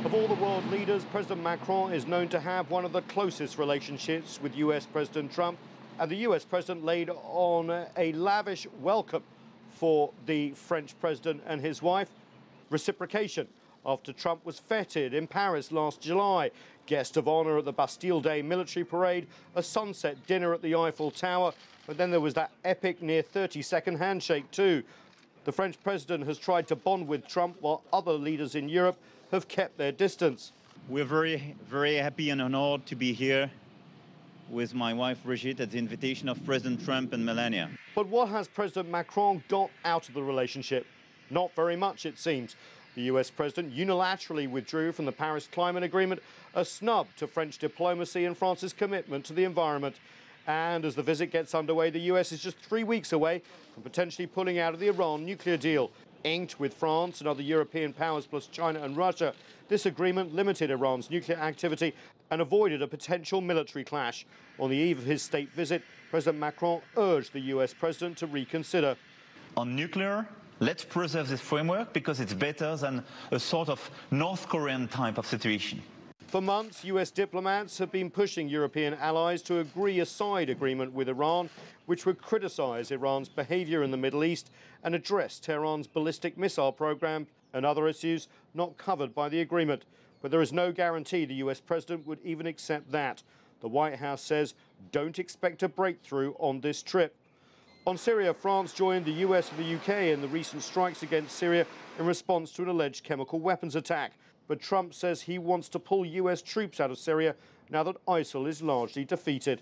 Of all the world leaders, President Macron is known to have one of the closest relationships with US President Trump, and the US President laid on a lavish welcome for the French President and his wife. Reciprocation after Trump was feted in Paris last July, guest of honor at the Bastille Day military parade, a sunset dinner at the Eiffel Tower, but then there was that epic near 30-second handshake too. The French president has tried to bond with Trump while other leaders in Europe have kept their distance. We're very, very happy and honored to be here with my wife Brigitte at the invitation of President Trump and Melania. But what has President Macron got out of the relationship? Not very much, it seems. The US president unilaterally withdrew from the Paris Climate Agreement, a snub to French diplomacy and France's commitment to the environment. And as the visit gets underway, the US is just 3 weeks away from potentially pulling out of the Iran nuclear deal. Inked with France and other European powers plus China and Russia, this agreement limited Iran's nuclear activity and avoided a potential military clash. On the eve of his state visit, President Macron urged the US president to reconsider. On nuclear, let's preserve this framework because it's better than a sort of North Korean type of situation. For months, US diplomats have been pushing European allies to agree a side agreement with Iran, which would criticize Iran's behavior in the Middle East and address Tehran's ballistic missile program and other issues not covered by the agreement. But there is no guarantee the US president would even accept that. The White House says don't expect a breakthrough on this trip. On Syria, France joined the US and the UK in the recent strikes against Syria in response to an alleged chemical weapons attack. But Trump says he wants to pull US troops out of Syria now that ISIL is largely defeated.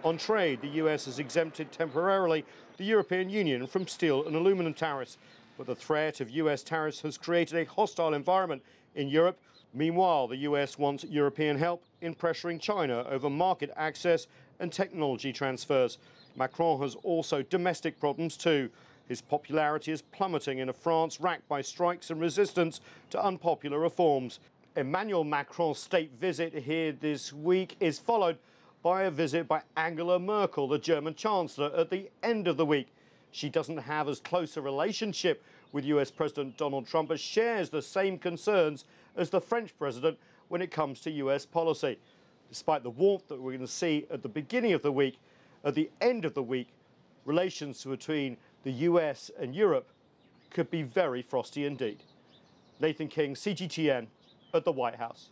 On trade, the US has exempted temporarily the European Union from steel and aluminum tariffs. But the threat of US tariffs has created a hostile environment in Europe. Meanwhile, the US wants European help in pressuring China over market access and technology transfers. Macron has also domestic problems too. His popularity is plummeting in a France racked by strikes and resistance to unpopular reforms. Emmanuel Macron's state visit here this week is followed by a visit by Angela Merkel, the German Chancellor, at the end of the week. She doesn't have as close a relationship with US President Donald Trump, but shares the same concerns as the French president when it comes to US policy. Despite the warmth that we're going to see at the beginning of the week, at the end of the week, relations between the US and Europe could be very frosty indeed. Nathan King, CGTN, at the White House.